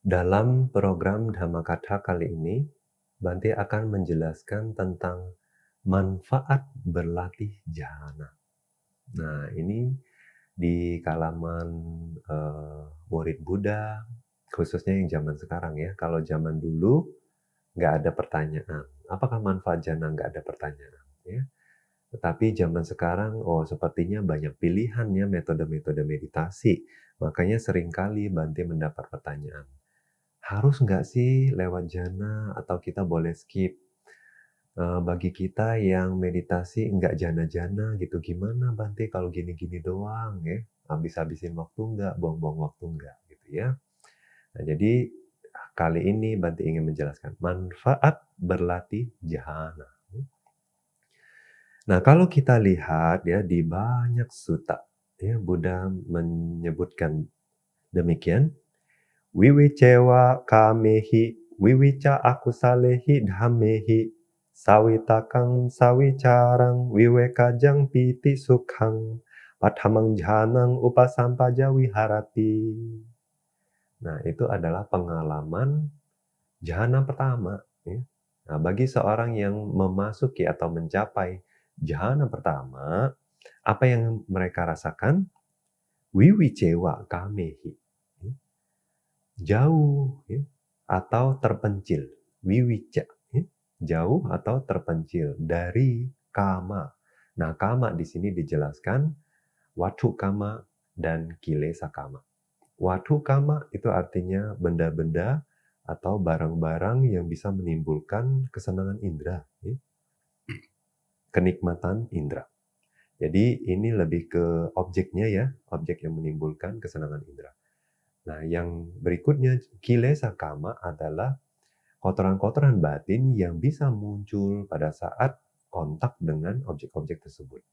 Dalam program Dhammakatha kali ini, Bante akan menjelaskan tentang manfaat berlatih jhana. Nah, ini di kalangan murid Buddha, khususnya yang zaman sekarang ya. Kalau zaman dulu nggak ada pertanyaan. Apakah manfaat jhana nggak ada pertanyaan? Ya. Tetapi zaman sekarang, sepertinya banyak pilihannya metode-metode meditasi. Makanya seringkali Bante mendapat pertanyaan. Harus nggak sih lewat jhana atau kita boleh skip? Bagi kita yang meditasi nggak jhana-jhana gitu, gimana Bante kalau gini-gini doang ya? Habis-habisin waktu nggak? Buang-buang waktu nggak? Gitu ya. Nah, jadi kali ini Bante ingin menjelaskan manfaat berlatih jhana. Nah, kalau kita lihat ya di banyak sutta, ya Buddha menyebutkan demikian, Wiwicewa kamehi, wiwica akusalehi dhammehi, sawitakang sawicarang, wiwekajang piti sukhang, pathamang jhanang upasampaja wiharati. Nah, itu adalah pengalaman jhana pertama. Ya. Nah, bagi seorang yang memasuki atau mencapai jhana pertama, apa yang mereka rasakan? Wiwicewa kamehi. Jauh ya, atau terpencil. Wiwica. Ya. Jauh atau terpencil dari kama. Nah, kama di sini dijelaskan watu kama dan kilesa kama. Watu kama itu artinya benda-benda atau barang-barang yang bisa menimbulkan kesenangan indera, ya. Kenikmatan indera. Jadi ini lebih ke objeknya ya, objek yang menimbulkan kesenangan indera. Nah, yang berikutnya kilesa kama adalah kotoran-kotoran batin yang bisa muncul pada saat kontak dengan objek-objek tersebut.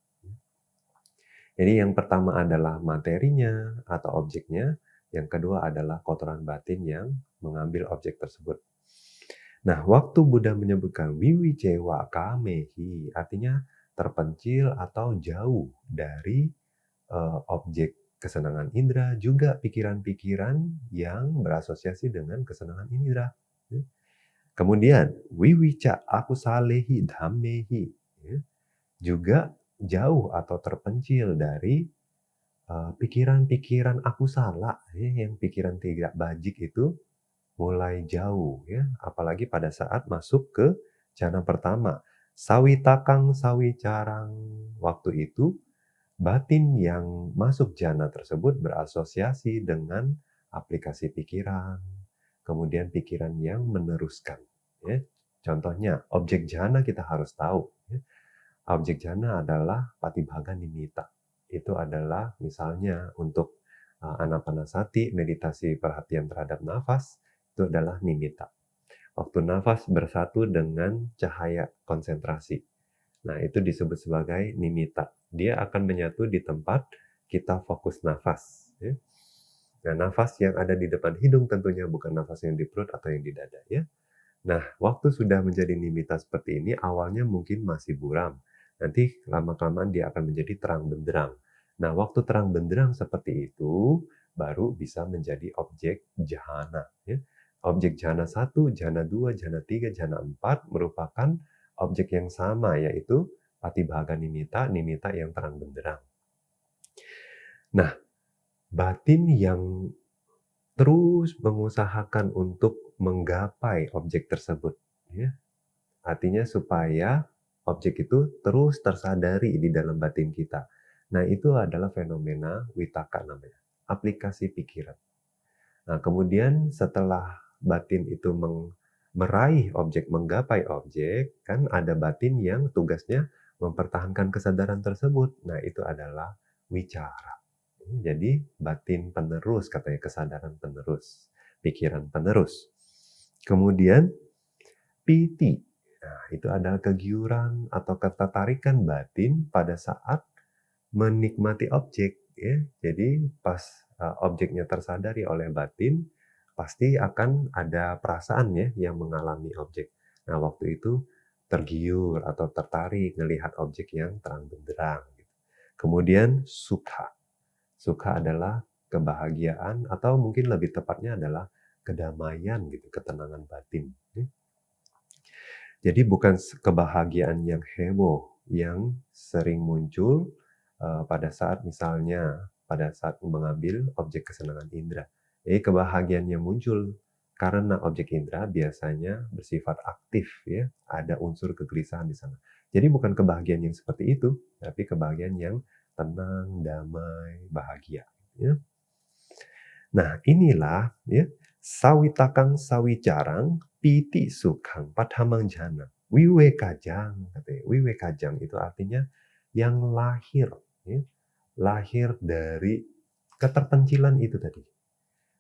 Jadi yang pertama adalah materinya atau objeknya, yang kedua adalah kotoran batin yang mengambil objek tersebut. Nah, waktu Buddha menyebutkan wiwicewa kamehi, artinya terpencil atau jauh dari objek kesenangan indera, juga pikiran-pikiran yang berasosiasi dengan kesenangan indera. Kemudian, wiwica akusalehi dhammehi, juga jauh atau terpencil dari pikiran-pikiran akusala, yang pikiran tidak bajik itu mulai jauh ya, apalagi pada saat masuk ke jhana pertama. Sawitakang sawicarang, waktu itu batin yang masuk jhana tersebut berasosiasi dengan aplikasi pikiran, kemudian pikiran yang meneruskan. Ya. Contohnya, objek jhana kita harus tahu. Ya. Objek jhana adalah patibhaga nimitta. Itu adalah misalnya untuk anapanasati, meditasi perhatian terhadap nafas, itu adalah nimitta. Waktu nafas bersatu dengan cahaya konsentrasi. Nah, itu disebut sebagai nimitta. Dia akan menyatu di tempat kita fokus nafas. Ya. Nah, nafas yang ada di depan hidung tentunya bukan nafas yang di perut atau yang di dada. Ya. Nah, waktu sudah menjadi nimitta seperti ini, awalnya mungkin masih buram. Nanti lama-kelamaan dia akan menjadi terang benderang. Nah, waktu terang benderang seperti itu, baru bisa menjadi objek jhana. Ya. Objek jhana 1, jhana 2, jhana 3, jhana 4 merupakan objek yang sama, yaitu patibhaga nimitta, nimitta yang terang benderang. Nah, batin yang terus mengusahakan untuk menggapai objek tersebut, ya. Artinya supaya objek itu terus tersadari di dalam batin kita. Nah, itu adalah fenomena witaka namanya, aplikasi pikiran. Nah, kemudian setelah batin itu meraih objek, menggapai objek, kan ada batin yang tugasnya mempertahankan kesadaran tersebut. Nah, itu adalah wicara. Jadi batin penerus, katanya kesadaran penerus, pikiran penerus. Kemudian piti. Nah, itu adalah kegiuran atau ketertarikan batin pada saat menikmati objek. Ya. Jadi pas objeknya tersadari oleh batin, pasti akan ada perasaan ya yang mengalami objek. Nah, waktu itu tergiur atau tertarik melihat objek yang terang benderang. Kemudian sukha. Sukha adalah kebahagiaan atau mungkin lebih tepatnya adalah kedamaian gitu, ketenangan batin, ya. Jadi bukan kebahagiaan yang heboh yang sering muncul, pada saat misalnya pada saat mengambil objek kesenangan indera. Jadi kebahagiaan yang muncul karena objek indera biasanya bersifat aktif ya, ada unsur kegelisahan di sana. Jadi bukan kebahagiaan yang seperti itu, tapi kebahagiaan yang tenang, damai, bahagia, ya. Nah, inilah ya, sawitakang sawicarang piti sukang padhamang jana. Wiwekajang katanya. Wiwekajang itu artinya yang lahir ya, lahir dari keterpencilan itu tadi.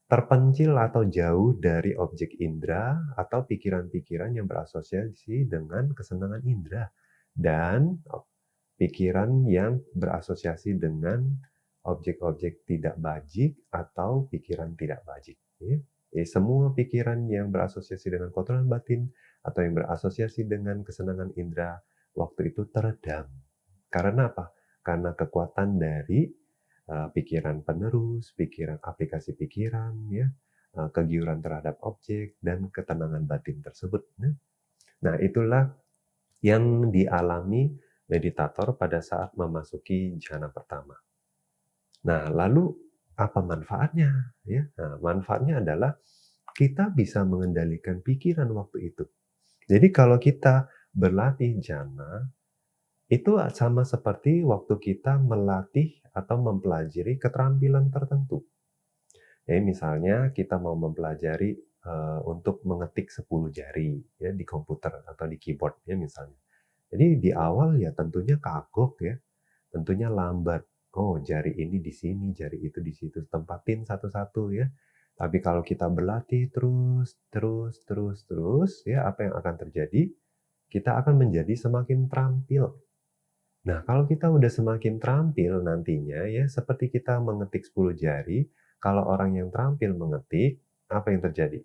Terpencil atau jauh dari objek indera atau pikiran-pikiran yang berasosiasi dengan kesenangan indera dan pikiran yang berasosiasi dengan objek-objek tidak bajik atau pikiran tidak bajik, ya. Semua pikiran yang berasosiasi dengan kotoran batin atau yang berasosiasi dengan kesenangan indera waktu itu teredam. Karena apa? Karena kekuatan dari pikiran penerus, pikiran aplikasi pikiran, ya, kegiuran terhadap objek dan ketenangan batin tersebut. Nah, itulah yang dialami meditator pada saat memasuki jhana pertama. Nah, lalu apa manfaatnya? Ya, nah, manfaatnya adalah kita bisa mengendalikan pikiran waktu itu. Jadi kalau kita berlatih jhana, itu sama seperti waktu kita melatih atau mempelajari keterampilan tertentu. Ya, misalnya kita mau mempelajari untuk mengetik 10 jari ya di komputer atau di keyboard ya misalnya. Jadi di awal ya tentunya kagok ya, tentunya lambat. Oh, jari ini di sini, jari itu di situ, tempatin satu-satu ya. Tapi kalau kita berlatih terus, ya apa yang akan terjadi? Kita akan menjadi semakin terampil. Nah, kalau kita udah semakin terampil nantinya ya, seperti kita mengetik 10 jari, kalau orang yang terampil mengetik, apa yang terjadi?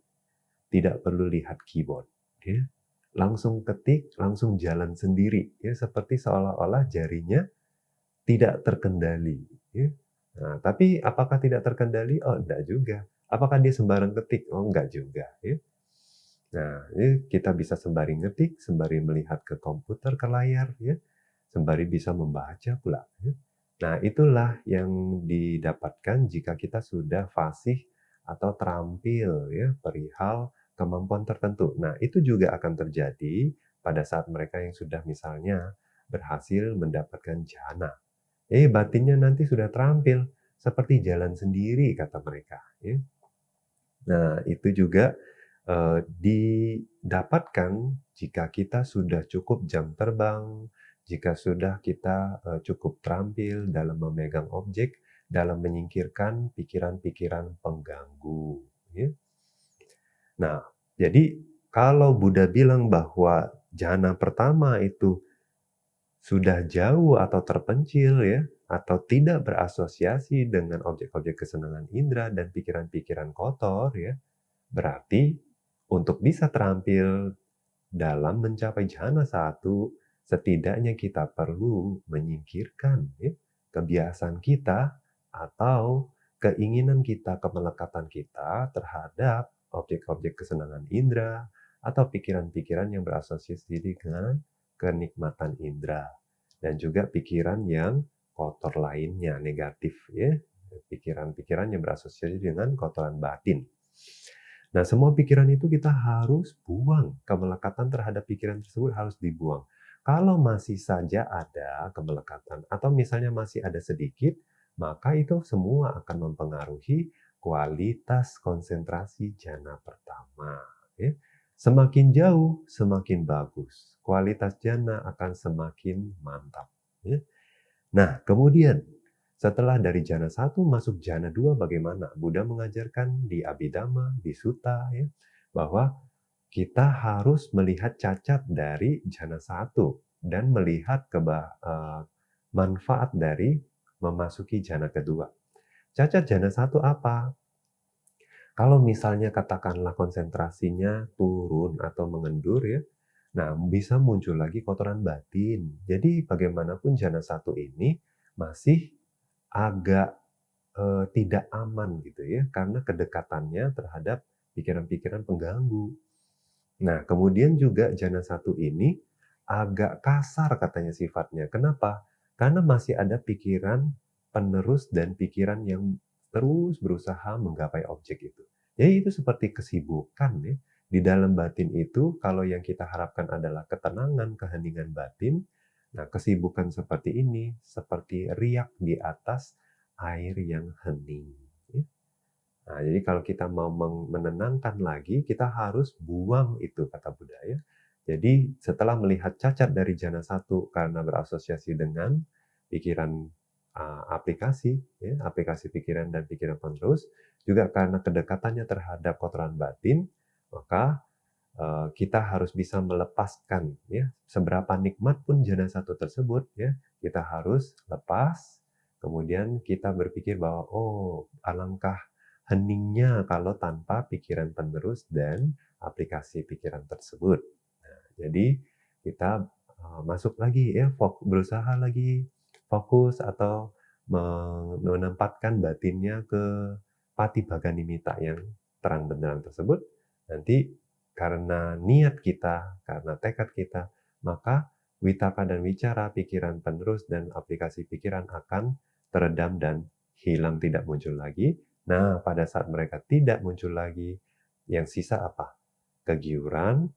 Tidak perlu lihat keyboard, ya. Langsung ketik, langsung jalan sendiri, ya, seperti seolah-olah jarinya tidak terkendali, ya. Nah, tapi apakah tidak terkendali? Oh, enggak juga. Apakah dia sembarang ketik? Oh, enggak juga, ya. Nah, ini kita bisa sembari ngetik, sembari melihat ke komputer, ke layar, ya, sembari bisa membaca pula, ya. Nah, itulah yang didapatkan jika kita sudah fasih atau terampil, ya, perihal kemampuan tertentu. Nah, itu juga akan terjadi pada saat mereka yang sudah misalnya berhasil mendapatkan jhana. Batinnya nanti sudah terampil, seperti jalan sendiri kata mereka, ya. Nah, itu juga didapatkan jika kita sudah cukup jam terbang, jika sudah kita cukup terampil dalam memegang objek, dalam menyingkirkan pikiran-pikiran pengganggu, ya. Nah, jadi kalau Buddha bilang bahwa jhana pertama itu sudah jauh atau terpencil ya, atau tidak berasosiasi dengan objek-objek kesenangan indera dan pikiran-pikiran kotor ya, berarti untuk bisa terampil dalam mencapai jhana satu, setidaknya kita perlu menyingkirkan ya, kebiasaan kita atau keinginan kita, kemelekatan kita terhadap objek-objek kesenangan indera atau pikiran-pikiran yang berasosiasi dengan kenikmatan indera dan juga pikiran yang kotor lainnya, negatif ya, pikiran-pikiran yang berasosiasi dengan kotoran batin. Nah, semua pikiran itu kita harus buang. Kemelekatan terhadap pikiran tersebut harus dibuang. Kalau masih saja ada kemelekatan atau misalnya masih ada sedikit, maka itu semua akan mempengaruhi kualitas konsentrasi jhana pertama. Ya. Semakin jauh, semakin bagus. Kualitas jhana akan semakin mantap. Ya. Nah, kemudian setelah dari jhana 1 masuk jhana 2 bagaimana? Buddha mengajarkan di Abhidhamma, di Sutta ya, bahwa kita harus melihat cacat dari jhana 1 dan melihat manfaat dari memasuki jhana kedua. Cacat jhana 1 apa? Kalau misalnya katakanlah konsentrasinya turun atau mengendur ya, nah bisa muncul lagi kotoran batin. Jadi bagaimanapun jhana 1 ini masih agak tidak aman gitu ya, karena kedekatannya terhadap pikiran-pikiran pengganggu. Nah, kemudian juga jana satu ini agak kasar katanya sifatnya. Kenapa? Karena masih ada pikiran penerus dan pikiran yang terus berusaha menggapai objek itu. Jadi itu seperti kesibukan ya. Di dalam batin itu kalau yang kita harapkan adalah ketenangan, keheningan batin, nah kesibukan seperti ini seperti riak di atas air yang hening. Ya. Nah, jadi kalau kita mau menenangkan lagi, kita harus buang itu, kata Buddha ya. Jadi setelah melihat cacat dari jana satu karena berasosiasi dengan pikiran aplikasi, ya, aplikasi pikiran dan pikiran penerus, juga karena kedekatannya terhadap kotoran batin, maka kita harus bisa melepaskan, ya, seberapa nikmat pun jana satu tersebut, ya, kita harus lepas. Kemudian kita berpikir bahwa, oh, alangkah heningnya kalau tanpa pikiran penerus dan aplikasi pikiran tersebut. Nah, jadi kita masuk lagi ya, berusaha lagi fokus atau menempatkan batinnya ke Patibhaganimitta yang terang benderang tersebut. Nanti karena niat kita, karena tekad kita, maka witaka dan wicara, pikiran penerus dan aplikasi pikiran akan teredam dan hilang, tidak muncul lagi. Nah, pada saat mereka tidak muncul lagi, yang sisa apa? Kegiuran,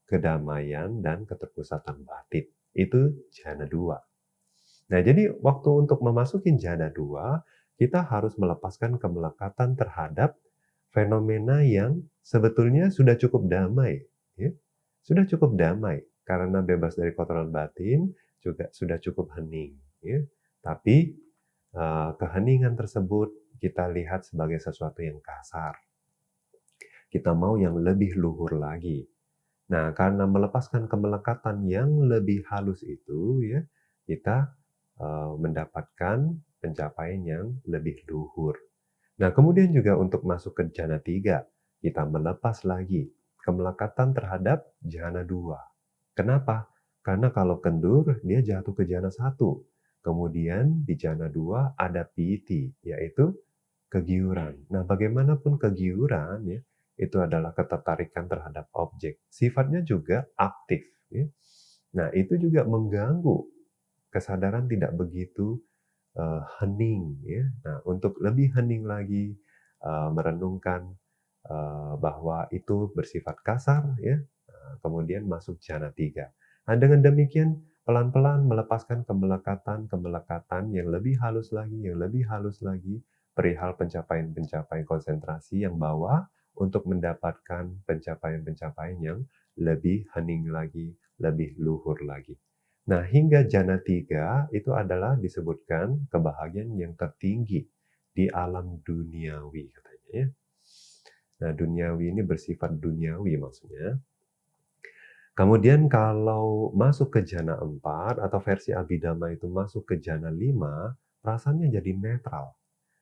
kedamaian, dan keterpusatan batin. Itu jana 2. Nah, jadi waktu untuk memasuki jana 2, kita harus melepaskan kemelekatan terhadap fenomena yang sebetulnya sudah cukup damai. Ya. Sudah cukup damai, karena bebas dari kotoran batin, juga sudah cukup hening. Ya. Tapi keheningan tersebut kita lihat sebagai sesuatu yang kasar. Kita mau yang lebih luhur lagi. Nah, karena melepaskan kemelekatan yang lebih halus itu, ya, kita mendapatkan pencapaian yang lebih luhur. Nah, kemudian juga untuk masuk ke jana 3, kita melepas lagi kemelekatan terhadap jana 2. Kenapa? Karena kalau kendur, dia jatuh ke jana 1. Kemudian di jana 2 ada piti, yaitu kegiuran. Nah, bagaimanapun kegiuran ya, itu adalah ketertarikan terhadap objek. Sifatnya juga aktif. Ya. Nah, itu juga mengganggu kesadaran tidak begitu hening. Ya. Nah, untuk lebih hening lagi, merenungkan bahwa itu bersifat kasar, ya. Kemudian masuk jana 3. Nah, dengan demikian pelan-pelan melepaskan kemelekatan yang lebih halus lagi, perihal pencapaian-pencapaian konsentrasi yang bawah untuk mendapatkan pencapaian-pencapaian yang lebih hening lagi, lebih luhur lagi. Nah, hingga jana 3 itu adalah disebutkan kebahagiaan yang tertinggi di alam duniawi katanya ya. Nah, duniawi ini bersifat duniawi maksudnya. Kemudian kalau masuk ke jana 4 atau versi Abhidhamma itu masuk ke jana 5, perasaannya jadi netral.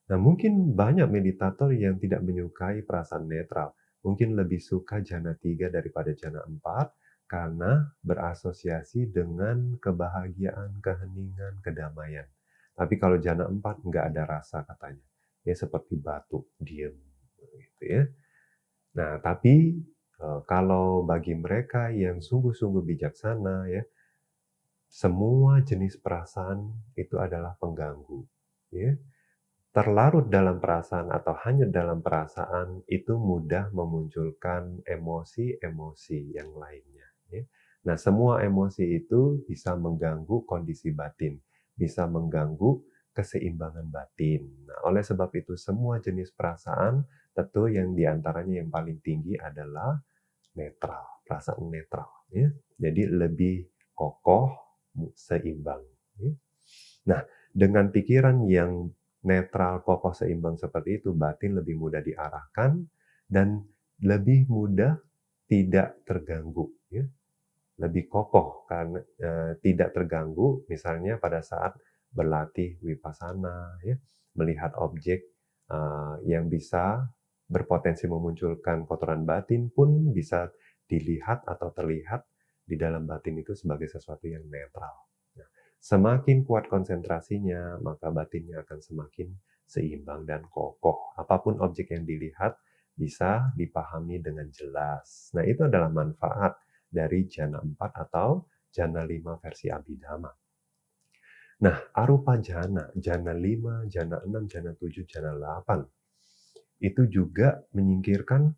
Nah, mungkin banyak meditator yang tidak menyukai perasaan netral. Mungkin lebih suka jana 3 daripada jana 4 karena berasosiasi dengan kebahagiaan, keheningan, kedamaian. Tapi kalau jana 4 nggak ada rasa katanya. Ya seperti batu, diam gitu ya. Nah, tapi kalau bagi mereka yang sungguh-sungguh bijaksana ya, semua jenis perasaan itu adalah pengganggu. Ya. Terlarut dalam perasaan atau hanyut dalam perasaan itu mudah memunculkan emosi-emosi yang lainnya. Ya. Nah, semua emosi itu bisa mengganggu kondisi batin, bisa mengganggu keseimbangan batin. Nah, oleh sebab itu semua jenis perasaan tentu yang diantaranya yang paling tinggi adalah netral, perasaan netral. Ya. Jadi lebih kokoh, seimbang. Ya. Nah, dengan pikiran yang netral, kokoh, seimbang seperti itu, batin lebih mudah diarahkan dan lebih mudah tidak terganggu. Ya. Lebih kokoh karena tidak terganggu, misalnya pada saat berlatih wipasana, ya, melihat objek yang bisa berpotensi memunculkan kotoran batin pun bisa dilihat atau terlihat di dalam batin itu sebagai sesuatu yang netral. Nah, semakin kuat konsentrasinya, maka batinnya akan semakin seimbang dan kokoh. Apapun objek yang dilihat, bisa dipahami dengan jelas. Nah, itu adalah manfaat dari jana 4 atau jana 5 versi Abhidhamma. Nah, arupa jana, jana 5, jana 6, jana 7, jana 8, itu juga menyingkirkan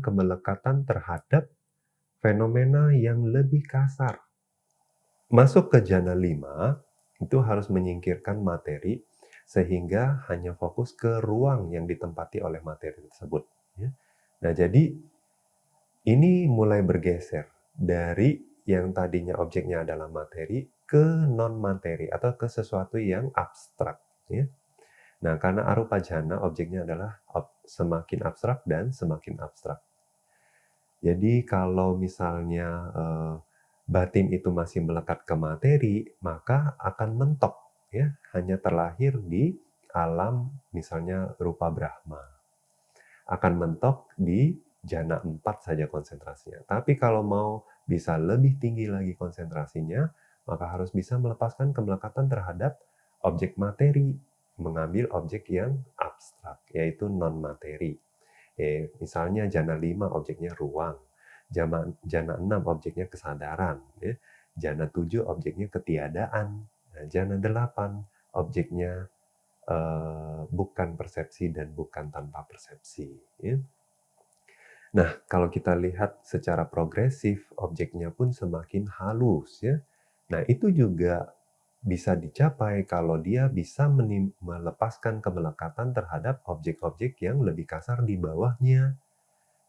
kemelekatan terhadap fenomena yang lebih kasar. Masuk ke jana 5, itu harus menyingkirkan materi, sehingga hanya fokus ke ruang yang ditempati oleh materi tersebut, ya. Nah, jadi ini mulai bergeser dari yang tadinya objeknya adalah materi ke non-materi atau ke sesuatu yang abstrak, ya. Nah, karena arupa jana objeknya adalah semakin abstrak dan semakin abstrak. Jadi kalau misalnya batin itu masih melekat ke materi, maka akan mentok, ya, hanya terlahir di alam misalnya rupa Brahma. Akan mentok di jana 4 saja konsentrasinya. Tapi kalau mau bisa lebih tinggi lagi konsentrasinya, maka harus bisa melepaskan kemelekatan terhadap objek materi, mengambil objek yang abstrak, yaitu non-materi. Misalnya jana 5 objeknya ruang, jana 6 objeknya kesadaran, ya. Jana 7 objeknya ketiadaan, nah, jana 8 objeknya bukan persepsi dan bukan tanpa persepsi, ya. Nah, kalau kita lihat secara progresif, objeknya pun semakin halus, ya. Nah, itu juga bisa dicapai kalau dia bisa melepaskan kemelekatan terhadap objek-objek yang lebih kasar di bawahnya.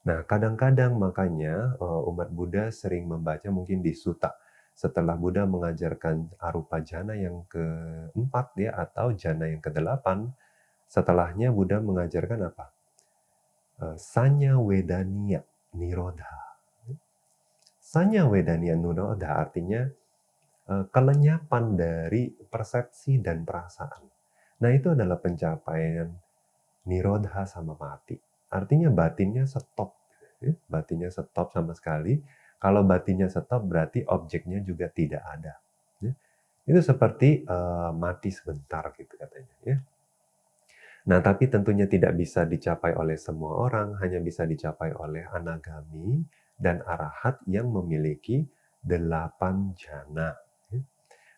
Nah, kadang-kadang makanya umat Buddha sering membaca mungkin di Sutta. Setelah Buddha mengajarkan arupa jana yang keempat, ya, atau jana yang ke-8, setelahnya Buddha mengajarkan apa? Sanya Wedaniya Nirodha. Sanya Wedaniya Nirodha artinya kelenyapan dari persepsi dan perasaan. Nah, itu adalah pencapaian Nirodha Samapati. Artinya batinnya stop, ya. Batinnya stop sama sekali. Kalau batinnya stop berarti objeknya juga tidak ada, ya. Itu seperti mati sebentar gitu katanya, ya. Nah, tapi tentunya tidak bisa dicapai oleh semua orang, hanya bisa dicapai oleh anagami dan arahat yang memiliki 8 jana, ya.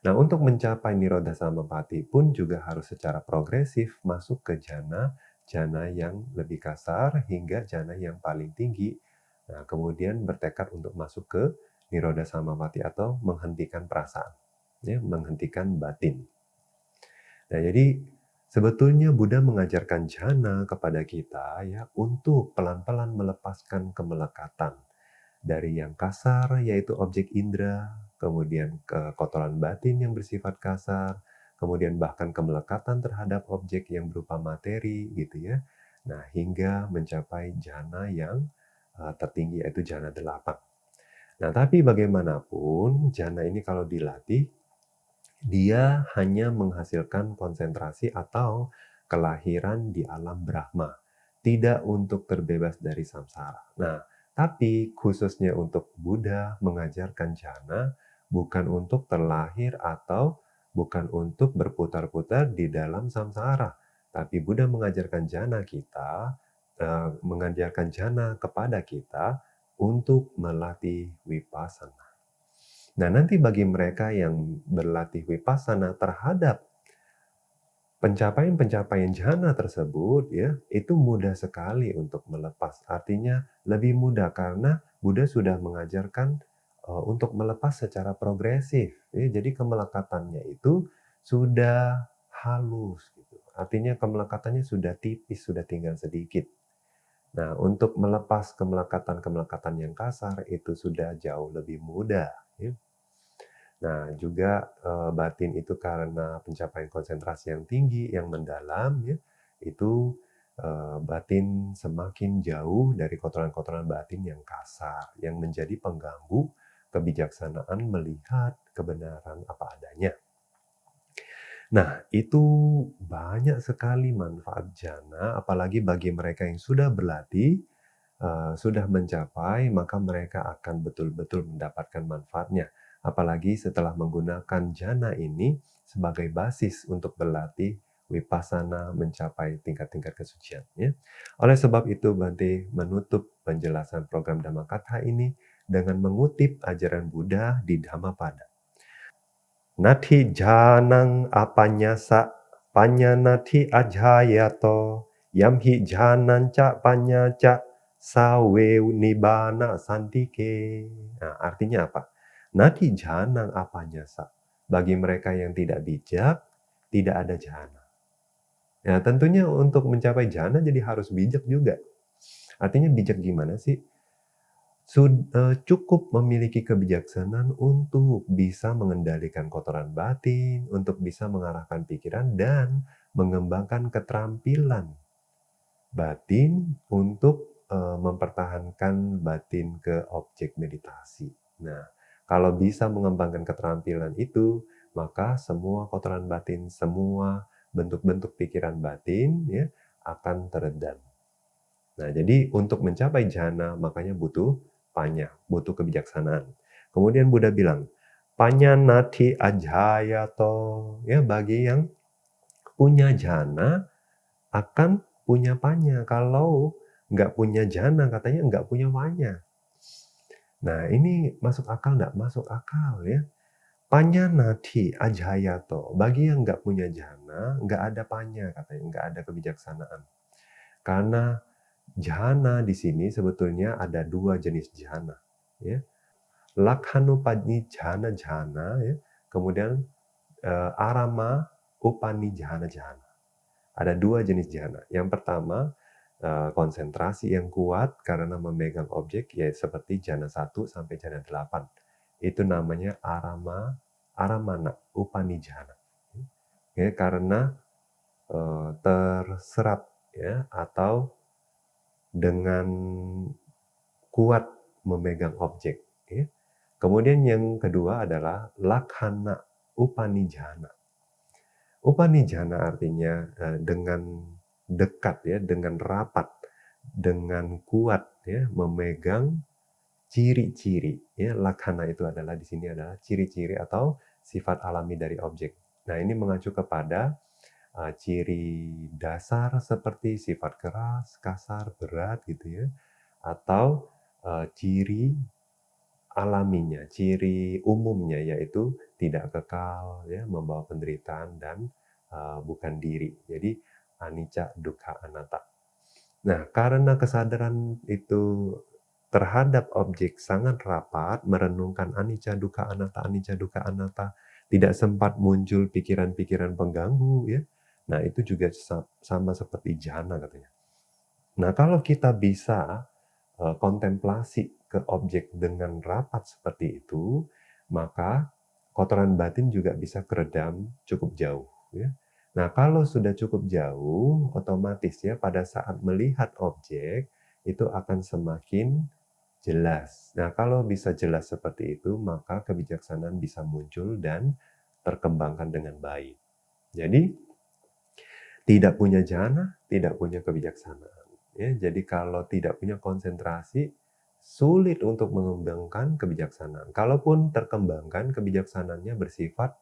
Nah, untuk mencapai Nirodha Samapati pun juga harus secara progresif masuk ke jana yang lebih kasar hingga jana yang paling tinggi. Nah, kemudian bertekad untuk masuk ke Nirodha Samapati atau menghentikan perasaan, ya, menghentikan batin. Nah, jadi sebetulnya Buddha mengajarkan jana kepada kita, ya, untuk pelan-pelan melepaskan kemelekatan dari yang kasar yaitu objek indera, kemudian ke kotoran batin yang bersifat kasar, kemudian bahkan kemelekatan terhadap objek yang berupa materi gitu, ya. Nah, hingga mencapai jana yang tertinggi yaitu jana 8. Nah, tapi bagaimanapun jana ini kalau dilatih, dia hanya menghasilkan konsentrasi atau kelahiran di alam Brahma, tidak untuk terbebas dari samsara. Nah, tapi khususnya untuk Buddha mengajarkan jana bukan untuk terlahir atau bukan untuk berputar-putar di dalam samsara. Tapi Buddha mengajarkan jana mengajarkan jana kepada kita untuk melatih vipassana. Nah, nanti bagi mereka yang berlatih vipassana terhadap pencapaian-pencapaian jana tersebut, ya, itu mudah sekali untuk melepas. Artinya lebih mudah karena Buddha sudah mengajarkan untuk melepas secara progresif, ya. Jadi kemelekatannya itu sudah halus gitu. Artinya kemelekatannya sudah tipis, sudah tinggal sedikit. Nah, untuk melepas kemelekatan-kemelekatan yang kasar itu sudah jauh lebih mudah, ya. Nah, juga batin itu karena pencapaian konsentrasi yang tinggi, yang mendalam, ya, itu batin semakin jauh dari kotoran-kotoran batin yang kasar, yang menjadi pengganggu kebijaksanaan melihat kebenaran apa adanya. Nah, itu banyak sekali manfaat jana, apalagi bagi mereka yang sudah berlatih, sudah mencapai, maka mereka akan betul-betul mendapatkan manfaatnya. Apalagi setelah menggunakan jana ini sebagai basis untuk berlatih Vipassana mencapai tingkat-tingkat kesucian. Ya. Oleh sebab itu, Bante menutup penjelasan program Dhammakatha ini dengan mengutip ajaran Buddha di Dhammapada. Nati janang apanyasa panyanati ajayato yamhi jananca panyaca sawe nibana santike. Nah, artinya apa? Nati janang apanyasa. Bagi mereka yang tidak bijak, tidak ada jana. Ya, tentunya untuk mencapai jana jadi harus bijak juga. Artinya bijak gimana sih? Cukup memiliki kebijaksanaan untuk bisa mengendalikan kotoran batin, untuk bisa mengarahkan pikiran dan mengembangkan keterampilan batin untuk mempertahankan batin ke objek meditasi. Nah, kalau bisa mengembangkan keterampilan itu, maka semua kotoran batin, semua bentuk-bentuk pikiran batin ya akan teredam. Nah, jadi untuk mencapai jhana makanya butuh panya, butuh kebijaksanaan. Kemudian Buddha bilang, panyanati ajayato, ya bagi yang punya jhana akan punya panya. Kalau nggak punya jhana katanya nggak punya panya. Nah, ini masuk akal nggak? Masuk akal ya. Panyanati ajayato, bagi yang nggak punya jhana, nggak ada panya katanya, nggak ada kebijaksanaan. Karena jhana di sini sebetulnya ada dua jenis jhana, ya. Lakhanupani jhana, ya. Kemudian arama upani jhana. Ada dua jenis jhana. Yang pertama konsentrasi yang kuat karena memegang objek, ya seperti jhana 1 sampai jhana 8. Itu namanya aramana upani jhana. Ya, karena terserap ya atau dengan kuat memegang objek. Ya. Kemudian yang kedua adalah lakhana upanijana. Upanijana artinya dengan dekat ya, dengan rapat, dengan kuat ya, memegang ciri-ciri. Ya, lakhana itu adalah di sini adalah ciri-ciri atau sifat alami dari objek. Nah, ini mengacu kepada ciri dasar seperti sifat keras, kasar, berat gitu ya, atau ciri alaminya, ciri umumnya yaitu tidak kekal, ya, membawa penderitaan dan bukan diri. Jadi anicca, dukkha, anatta. Nah, karena kesadaran itu terhadap objek sangat rapat, merenungkan anicca, dukkha, anatta, tidak sempat muncul pikiran-pikiran pengganggu, ya. Nah, itu juga sama seperti jhana katanya. Nah, kalau kita bisa kontemplasi ke objek dengan rapat seperti itu, maka kotoran batin juga bisa keredam cukup jauh. Ya. Nah, kalau sudah cukup jauh, otomatis ya pada saat melihat objek itu akan semakin jelas. Nah, kalau bisa jelas seperti itu, maka kebijaksanaan bisa muncul dan terkembangkan dengan baik. Jadi, tidak punya jhana, tidak punya kebijaksanaan. Ya, jadi kalau tidak punya konsentrasi, sulit untuk mengembangkan kebijaksanaan. Kalaupun terkembangkan, kebijaksanaannya bersifat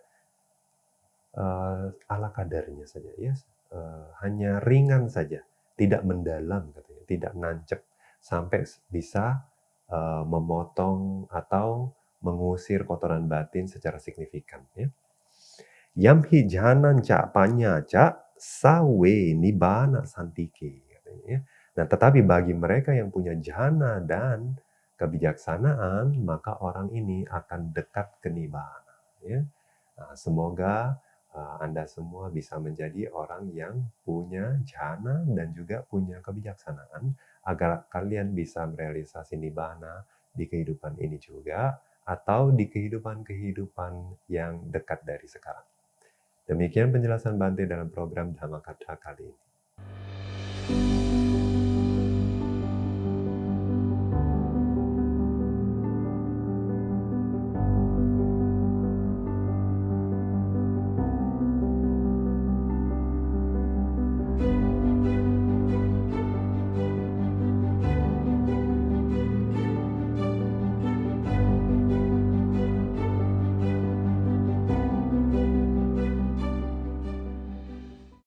ala kadarnya saja, ya, hanya ringan saja, tidak mendalam, katanya, tidak nancep sampai bisa memotong atau mengusir kotoran batin secara signifikan. Ya. Yamhi janan ca panya ca sawe nibana santike. Katanya, ya. Nah, tetapi bagi mereka yang punya jhana dan kebijaksanaan, maka orang ini akan dekat ke nibbana. Ya. Nah, semoga Anda semua bisa menjadi orang yang punya jhana dan juga punya kebijaksanaan agar kalian bisa merealisasi nibbana di kehidupan ini juga atau di kehidupan-kehidupan yang dekat dari sekarang. Demikian penjelasan Bante dalam program Dhammakatha kali ini.